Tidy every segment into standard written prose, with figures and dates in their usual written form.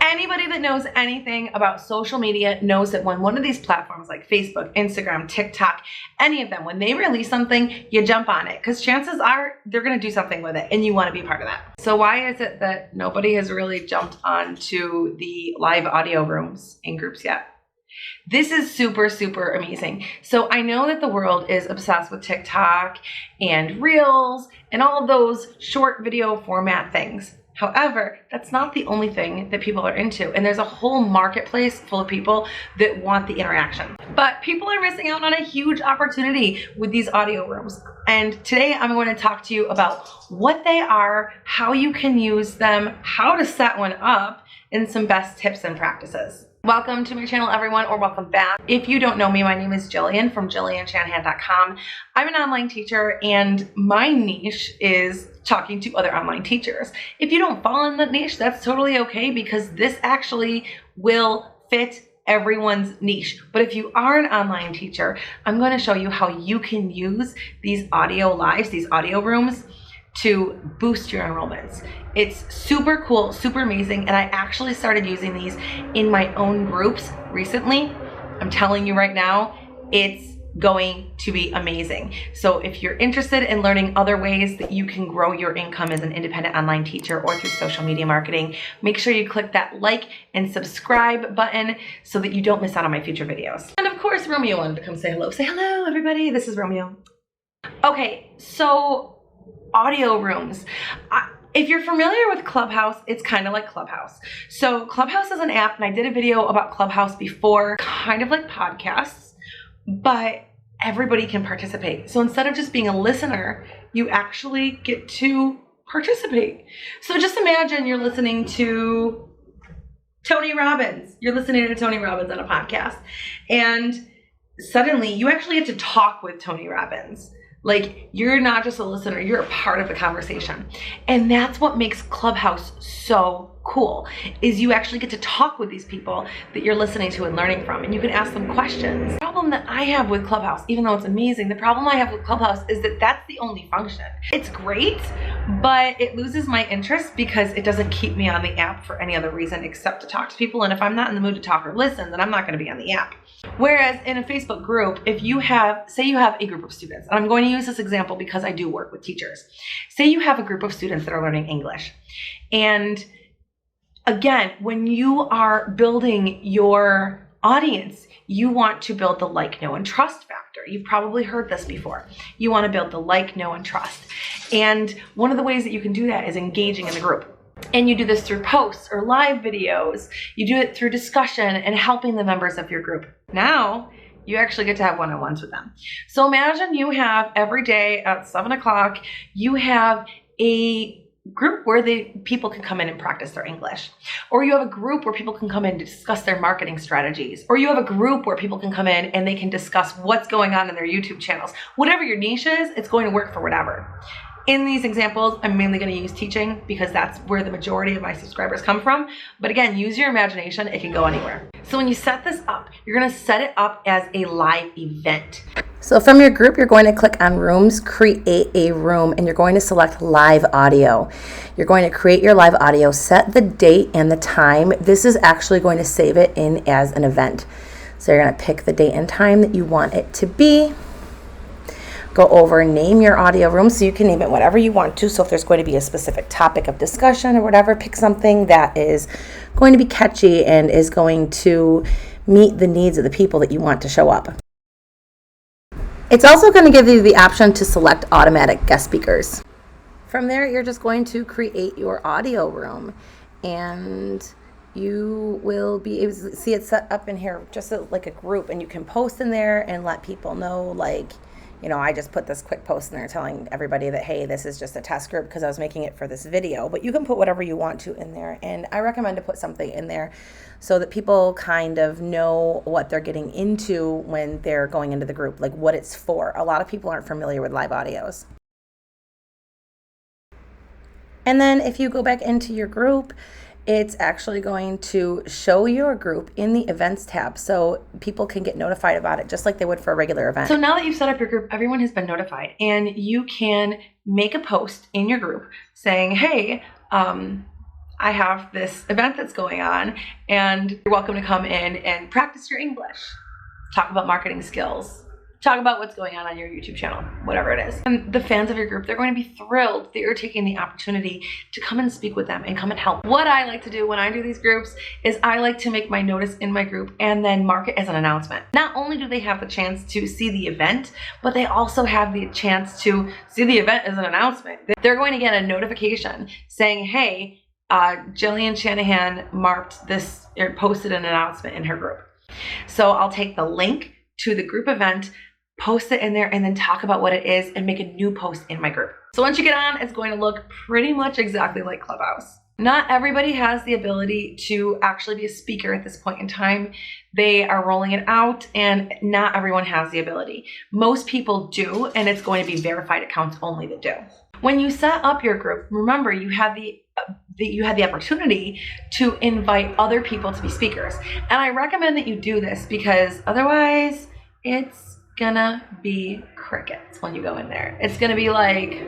Anybody that knows anything about social media knows that when one of these platforms like Facebook, Instagram, TikTok, any of them, when they release something, you jump on it because chances are they're going to do something with it and you want to be a part of that. So why is it that nobody has really jumped onto the live audio rooms in groups yet? This is super, super amazing. So I know that the world is obsessed with TikTok and Reels and all of those short video format things. However, that's not the only thing that people are into. And there's a whole marketplace full of people that want the interaction. But people are missing out on a huge opportunity with these audio rooms. And today I'm going to talk to you about what they are, how you can use them, how to set one up, and some best tips and practices. Welcome to my channel, everyone, or welcome back. If you don't know me, my name is Jillian from JillianShanahan.com. I'm an online teacher and my niche is talking to other online teachers. If you don't fall in that niche, that's totally okay because this actually will fit everyone's niche. But if you are an online teacher, I'm going to show you how you can use these audio lives, these audio rooms, to boost your enrollments. It's super cool, super amazing, and I actually started using these in my own groups recently. I'm telling you right now, it's going to be amazing. So if you're interested in learning other ways that you can grow your income as an independent online teacher or through social media marketing, make sure you click that like and subscribe button so that you don't miss out on my future videos. And of course, Romeo wanted to come say hello. Say hello, everybody. This is Romeo. Okay, so audio rooms. If you're familiar with Clubhouse, it's kind of like Clubhouse. So Clubhouse is an app, and I did a video about Clubhouse before, kind of like podcasts, but everybody can participate. So instead of just being a listener, you actually get to participate. So just imagine you're listening to Tony Robbins. You're listening to Tony Robbins on a podcast, and suddenly you actually get to talk with Tony Robbins. Like, you're not just a listener, you're a part of the conversation. And that's what makes Clubhouse so cool, is you actually get to talk with these people that you're listening to and learning from, and you can ask them questions. The problem that I have with Clubhouse, even though it's amazing, the problem I have with Clubhouse is that that's the only function. It's great, but it loses my interest because it doesn't keep me on the app for any other reason except to talk to people. And if I'm not in the mood to talk or listen, then I'm not going to be on the app. Whereas in a Facebook group, if you have, say you have a group of students, and I'm going to use this example because I do work with teachers. Say you have a group of students that are learning English. And again, when you are building your audience, you want to build the like, know, and trust factor. You've probably heard this before. You want to build the like, know, and trust. And one of the ways that you can do that is engaging in the group. And you do this through posts or live videos. You do it through discussion and helping the members of your group. Now, you actually get to have one-on-ones with them. So imagine you have every day at 7 o'clock, you have a group where people can come in and practice their English. Or you have a group where people can come in to discuss their marketing strategies. Or you have a group where people can come in and they can discuss what's going on in their YouTube channels. Whatever your niche is, it's going to work for whatever. In these examples, I'm mainly going to use teaching because that's where the majority of my subscribers come from. But again, use your imagination. It can go anywhere. So when you set this up, you're going to set it up as a live event. So from your group, you're going to click on Rooms, Create a Room, and you're going to select Live Audio. You're going to create your live audio, set the date and the time. This is actually going to save it in as an event. So you're going to pick the date and time that you want it to be. Go over, name your audio room, so you can name it whatever you want to. So if there's going to be a specific topic of discussion or whatever, pick something that is going to be catchy and is going to meet the needs of the people that you want to show up. It's also going to give you the option to select automatic guest speakers. From there, you're just going to create your audio room, and you will be able to see it set up in here just like a group, and you can post in there and let people know, like, you know, I just put this quick post in there telling everybody that, hey, this is just a test group because I was making it for this video. But you can put whatever you want to in there. And I recommend to put something in there so that people kind of know what they're getting into when they're going into the group, like what it's for. A lot of people aren't familiar with live audios. And then if you go back into your group, it's actually going to show your group in the events tab so people can get notified about it just like they would for a regular event. So now that you've set up your group, everyone has been notified, and you can make a post in your group saying, hey, I have this event that's going on and you're welcome to come in and practice your English, talk about marketing skills, talk about what's going on your YouTube channel, whatever it is. And the fans of your group, they're going to be thrilled that you're taking the opportunity to come and speak with them and come and help. What I like to do when I do these groups is I like to make my notice in my group and then mark it as an announcement. Not only do they have the chance to see the event, but they also have the chance to see the event as an announcement. They're going to get a notification saying, hey, Jillian Shanahan marked this or posted an announcement in her group. So I'll take the link to the group event, post it in there, and then talk about what it is and make a new post in my group. So once you get on, it's going to look pretty much exactly like Clubhouse. Not everybody has the ability to actually be a speaker at this point in time. They are rolling it out and not everyone has the ability. Most people do, and it's going to be verified accounts only that do. When you set up your group, remember you have the opportunity to invite other people to be speakers. And I recommend that you do this because otherwise it's gonna be crickets when you go in there. It's gonna be like,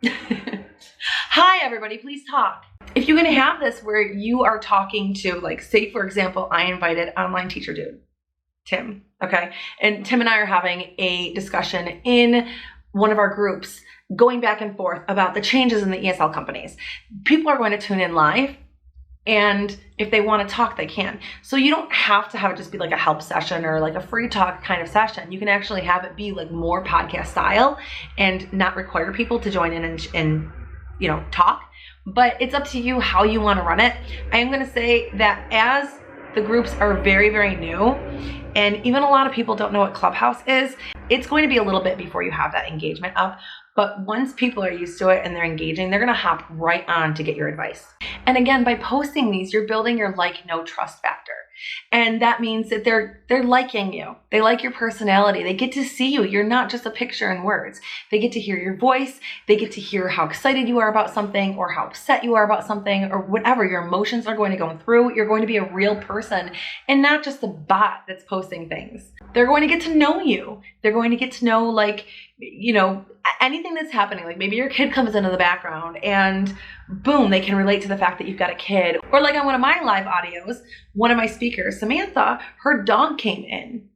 hi everybody, please talk. If you're gonna have this where you are talking to, like, say for example, I invited online teacher dude, Tim, okay? And Tim and I are having a discussion in one of our groups going back and forth about the changes in the ESL companies. People are going to tune in live, and if they want to talk, they can. So you don't have to have it just be like a help session or like a free talk kind of session. You can actually have it be like more podcast style and not require people to join in and you know, talk. But it's up to you how you want to run it. I am going to say that as the groups are very, very new, and even a lot of people don't know what Clubhouse is, it's going to be a little bit before you have that engagement up. But once people are used to it and they're engaging, they're going to hop right on to get your advice. And again, by posting these, you're building your like, know, trust factor. And that means that they're liking you. They like your personality. They get to see you. You're not just a picture and words. They get to hear your voice. They get to hear how excited you are about something or how upset you are about something or whatever your emotions are going to go through. You're going to be a real person and not just a bot that's posting things. They're going to get to know you. They're going to get to know, like, you know, anything that's happening. Like maybe your kid comes into the background and boom, they can relate to the fact that you've got a kid. Or like on one of my live audios, one of my speakers, Samantha, her dog came in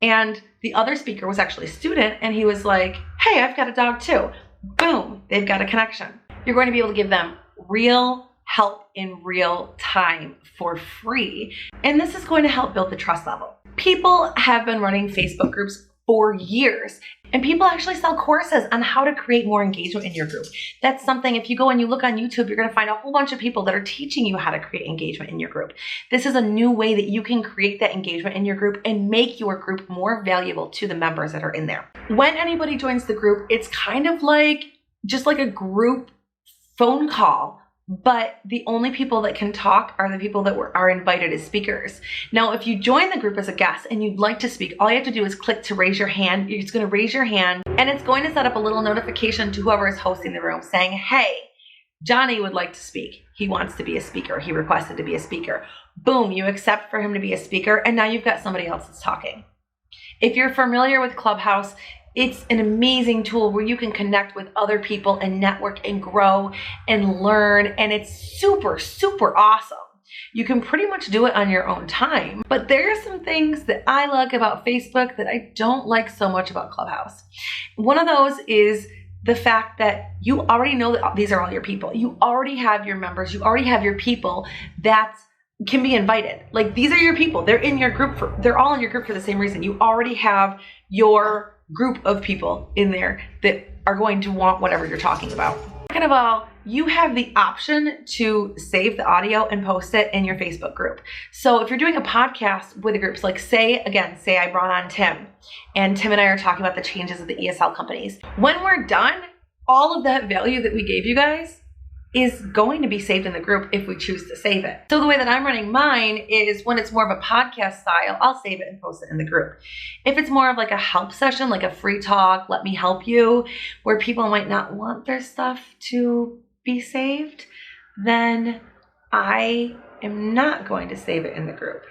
and the other speaker was actually a student and he was like, hey, I've got a dog too. Boom, they've got a connection. You're going to be able to give them real help in real time for free. And this is going to help build the trust level. People have been running Facebook groups for years. And people actually sell courses on how to create more engagement in your group. That's something, if you go and you look on YouTube, you're going to find a whole bunch of people that are teaching you how to create engagement in your group. This is a new way that you can create that engagement in your group and make your group more valuable to the members that are in there. When anybody joins the group, it's kind of like, just like a group phone call. But the only people that can talk are the people that are invited as speakers. Now, if you join the group as a guest and you'd like to speak, all you have to do is click to raise your hand. It's going to raise your hand and it's going to set up a little notification to whoever is hosting the room saying, hey, Johnny would like to speak. He wants to be a speaker. He requested to be a speaker. Boom, you accept for him to be a speaker and now you've got somebody else that's talking. If you're familiar with Clubhouse, it's an amazing tool where you can connect with other people and network and grow and learn. And it's super, super awesome. You can pretty much do it on your own time. But there are some things that I like about Facebook that I don't like so much about Clubhouse. One of those is the fact that you already know that these are all your people. You already have your members. You already have your people that can be invited. Like, these are your people. They're in your group. They're all in your group for the same reason. You already have your group of people in there that are going to want whatever you're talking about. Second of all, you have the option to save the audio and post it in your Facebook group. So if you're doing a podcast with the groups, like say I brought on Tim, and Tim and I are talking about the changes of the ESL companies. When we're done, all of that value that we gave you guys is going to be saved in the group if we choose to save it. So the way that I'm running mine is when it's more of a podcast style, I'll save it and post it in the group. If it's more of like a help session, like a free talk, let me help you, where people might not want their stuff to be saved, then I am not going to save it in the group.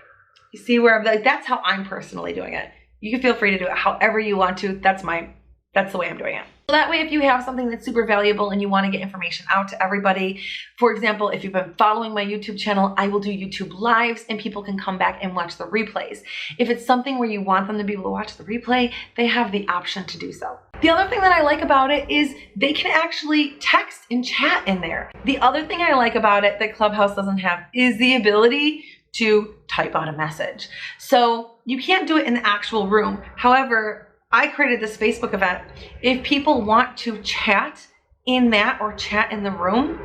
You see where I'm like, that's how I'm personally doing it. You can feel free to do it however you want to. That's the way I'm doing it. So that way, if you have something that's super valuable and you want to get information out to everybody, for example, if you've been following my YouTube channel, I will do YouTube lives and people can come back and watch the replays. If it's something where you want them to be able to watch the replay, they have the option to do so. The other thing that I like about it is they can actually text and chat in there. The other thing I like about it that Clubhouse doesn't have is the ability to type out a message. So you can't do it in the actual room. However, I created this Facebook event. If people want to chat in that or chat in the room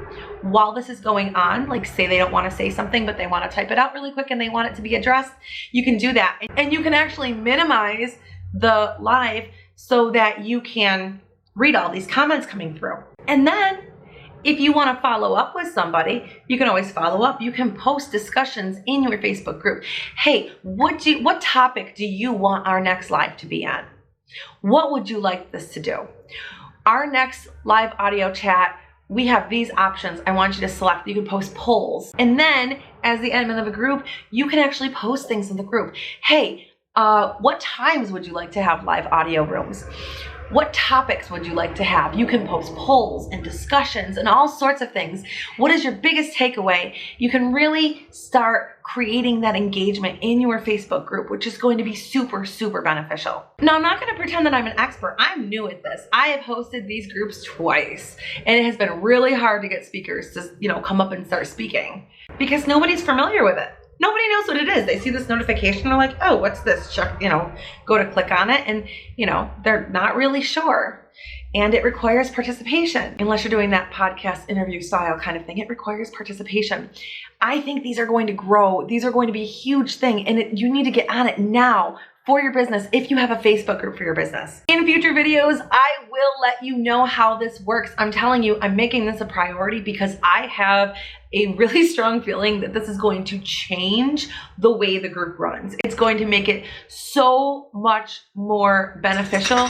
while this is going on, like say they don't want to say something, but they want to type it out really quick and they want it to be addressed, you can do that. And you can actually minimize the live so that you can read all these comments coming through. And then if you want to follow up with somebody, you can always follow up. You can post discussions in your Facebook group. Hey, what topic do you want our next live to be on? What would you like this to do? Our next live audio chat, we have these options. I want you to select. You can post polls. And then as the admin of a group, you can actually post things in the group. Hey, what times would you like to have live audio rooms? What topics would you like to have? You can post polls and discussions and all sorts of things. What is your biggest takeaway? You can really start creating that engagement in your Facebook group, which is going to be super, super beneficial. Now, I'm not going to pretend that I'm an expert. I'm new at this. I have hosted these groups twice, and it has been really hard to get speakers to, come up and start speaking because nobody's familiar with it. Nobody knows what it is. They see this notification, they're like, oh, what's this? Check, go to click on it, and they're not really sure. And it requires participation. Unless you're doing that podcast interview style kind of thing, it requires participation. I think these are going to grow. These are going to be a huge thing, and you need to get on it now for your business if you have a Facebook group for your business. In future videos, I will let you know how this works. I'm telling you, I'm making this a priority because I have a really strong feeling that this is going to change the way the group runs. It's going to make it so much more beneficial.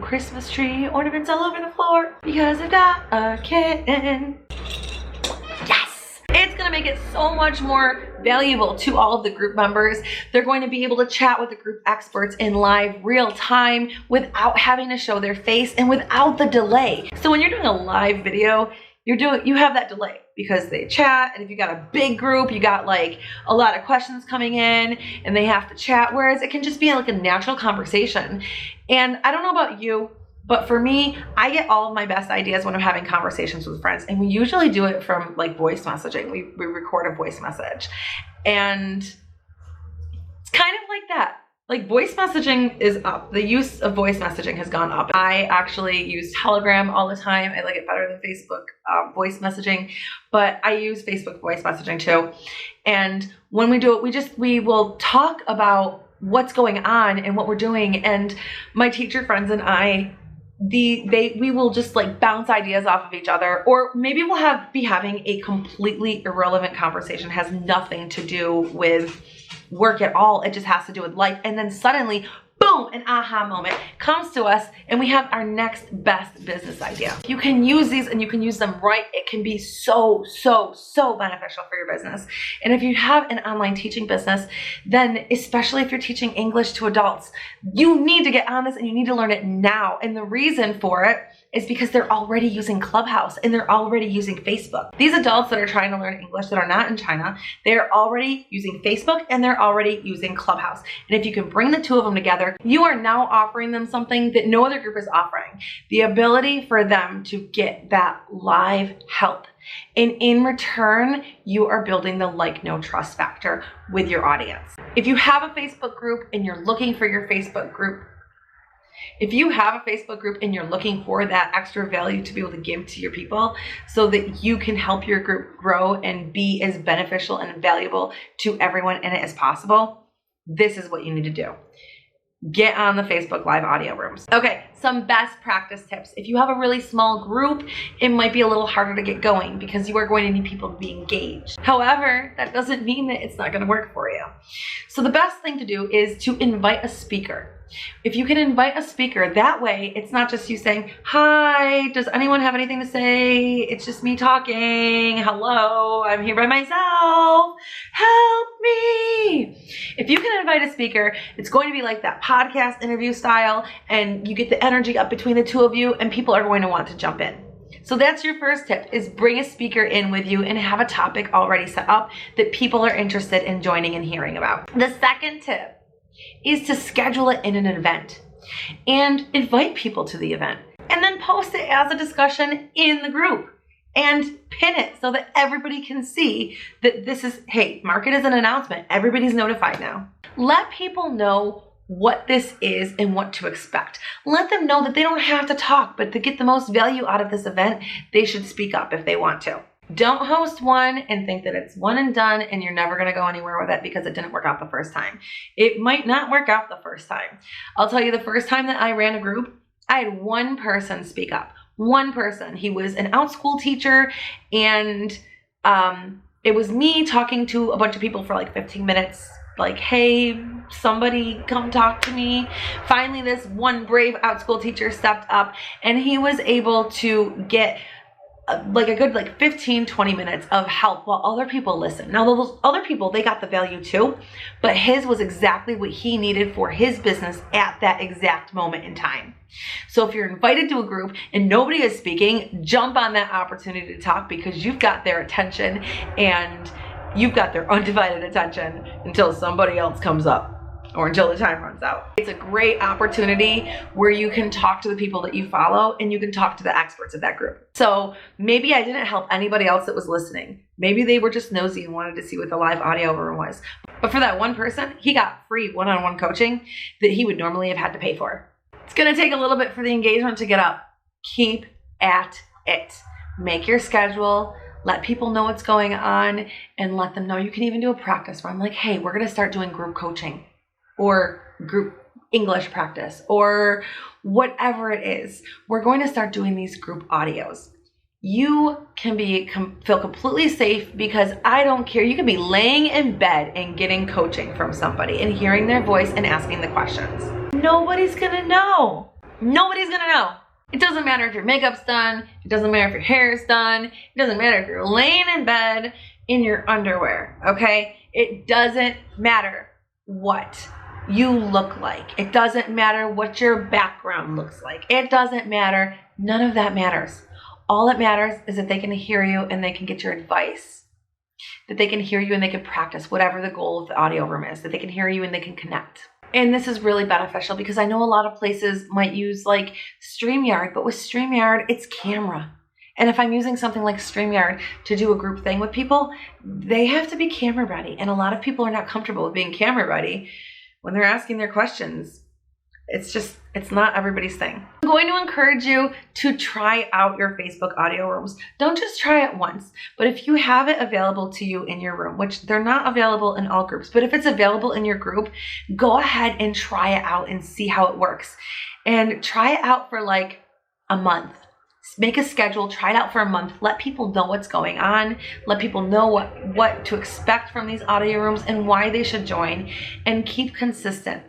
Christmas tree ornaments all over the floor because I've got a kitten. It's going to make it so much more valuable to all of the group members. They're going to be able to chat with the group experts in live real time without having to show their face and without the delay. So when you're doing a live video, you have that delay because they chat, and if you got a big group, you got like a lot of questions coming in and they have to chat, whereas it can just be like a natural conversation. And I don't know about you, but for me, I get all of my best ideas when I'm having conversations with friends, and we usually do it from like voice messaging. We record a voice message, and it's kind of like that. Like voice messaging is up. The use of voice messaging has gone up. I actually use Telegram all the time. I like it better than Facebook voice messaging, but I use Facebook voice messaging too. And when we do it, we will talk about what's going on and what we're doing. And my teacher friends and I, we will just like bounce ideas off of each other, or maybe we'll be having a completely irrelevant conversation, has nothing to do with work at all. It just has to do with life. And then suddenly, boom, an aha moment comes to us and we have our next best business idea. You can use these and you can use them right. It can be so, so, so beneficial for your business. And if you have an online teaching business, then especially if you're teaching English to adults, you need to get on this and you need to learn it now. And the reason for it is because they're already using Clubhouse and they're already using Facebook. These adults that are trying to learn English that are not in China, they're already using Facebook and they're already using Clubhouse. And if you can bring the two of them together, you are now offering them something that no other group is offering. The ability for them to get that live help. And in return, you are building the like, no trust factor with your audience. If you have a Facebook group and you're looking for your Facebook group, if you have a Facebook group and you're looking for that extra value to be able to give to your people so that you can help your group grow and be as beneficial and valuable to everyone in it as possible, this is what you need to do. Get on the Facebook Live audio rooms. Okay, some best practice tips. If you have a really small group, it might be a little harder to get going because you are going to need people to be engaged. However, that doesn't mean that it's not going to work for you. So the best thing to do is to invite a speaker. If you can invite a speaker, that way it's not just you saying, hi, does anyone have anything to say? It's just me talking. Hello, I'm here by myself. Help me. me. If you can invite a speaker, it's going to be like that podcast interview style, and you get the energy up between the two of you, and people are going to want to jump in. So that's your first tip, is bring a speaker in with you and have a topic already set up that people are interested in joining and hearing about. The second tip is to schedule it in an event and invite people to the event, and then post it as a discussion in the group and pin it so that everybody can see that this is, hey, mark it as an announcement. Everybody's notified now. Let people know what this is and what to expect. Let them know that they don't have to talk, but to get the most value out of this event, they should speak up if they want to. Don't host one and think that it's one and done and you're never going to go anywhere with it because it didn't work out the first time. It might not work out the first time. I'll tell you, the first time that I ran a group, I had one person speak up. One person. He was an out school teacher, and it was me talking to a bunch of people for like 15 minutes. Like, hey, somebody come talk to me. Finally, this one brave out school teacher stepped up, and he was able to get like a good 15-20 minutes of help while other people listen. Now those other people, they got the value too, but his was exactly what he needed for his business at that exact moment in time. So if you're invited to a group and nobody is speaking, jump on that opportunity to talk, because you've got their attention and you've got their undivided attention until somebody else comes up or until the time runs out. It's a great opportunity where you can talk to the people that you follow and you can talk to the experts of that group. So maybe I didn't help anybody else that was listening. Maybe they were just nosy and wanted to see what the live audio room was. But for that one person, he got free one-on-one coaching that he would normally have had to pay for. It's gonna take a little bit for the engagement to get up. Keep at it. Make your schedule. Let people know what's going on and let them know. You can even do a practice run, like, hey, we're gonna start doing group coaching or group English practice or whatever it is. We're going to start doing these group audios. You can feel completely safe, because I don't care. You can be laying in bed and getting coaching from somebody and hearing their voice and asking the questions. Nobody's gonna know. Nobody's gonna know. It doesn't matter if your makeup's done. It doesn't matter if your hair is done. It doesn't matter if you're laying in bed in your underwear, okay? It doesn't matter what you look like. It doesn't matter what your background looks like. It doesn't matter. None of that matters. All that matters is that they can hear you and they can get your advice. That they can hear you and they can practice whatever the goal of the audio room is. That they can hear you and they can connect. And this is really beneficial, because I know a lot of places might use like StreamYard, but with StreamYard, it's camera. And if I'm using something like StreamYard to do a group thing with people, they have to be camera ready. And a lot of people are not comfortable with being camera ready when they're asking their questions. It's not everybody's thing. I'm going to encourage you to try out your Facebook audio rooms. Don't just try it once, but if you have it available to you in your room, which they're not available in all groups, but if it's available in your group, go ahead and try it out and see how it works. And try it out for like a month. Make a schedule, try it out for a month. Let people know what's going on. Let people know what to expect from these audio rooms and why they should join, and keep consistent.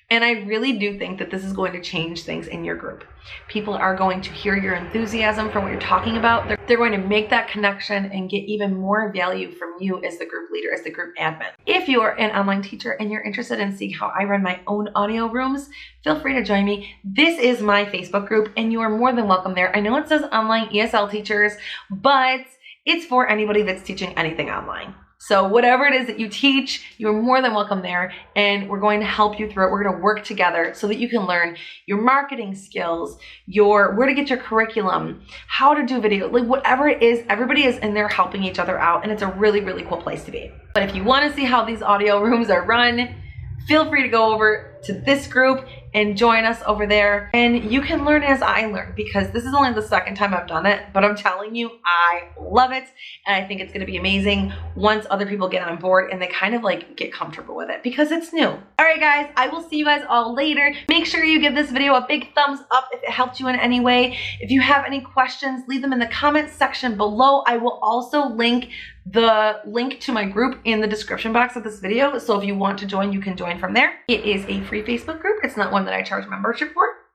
And I really do think that this is going to change things in your group. People are going to hear your enthusiasm for what you're talking about. They're going to make that connection and get even more value from you as the group leader, as the group admin. If you are an online teacher and you're interested in seeing how I run my own audio rooms, feel free to join me. This is my Facebook group, and you are more than welcome there. I know it says online ESL teachers, but it's for anybody that's teaching anything online. So whatever it is that you teach, you're more than welcome there, and we're going to help you through it. We're going to work together so that you can learn your marketing skills, where to get your curriculum, how to do video, like whatever it is, everybody is in there helping each other out, and it's a really, really cool place to be. But if you want to see how these audio rooms are run, feel free to go over to this group and join us over there, and you can learn as I learn, because this is only the second time I've done it, but I'm telling you, I love it, and I think it's going to be amazing once other people get on board and they kind of like get comfortable with it, because it's new. All right, guys, I will see you guys all later. Make sure you give this video a big thumbs up if it helped you in any way. If you have any questions, leave them in the comments section below. I will also link the link to my group in the description box of this video, so if you want to join, you can join from there. It is a free Facebook group. It's not one that I charge membership for.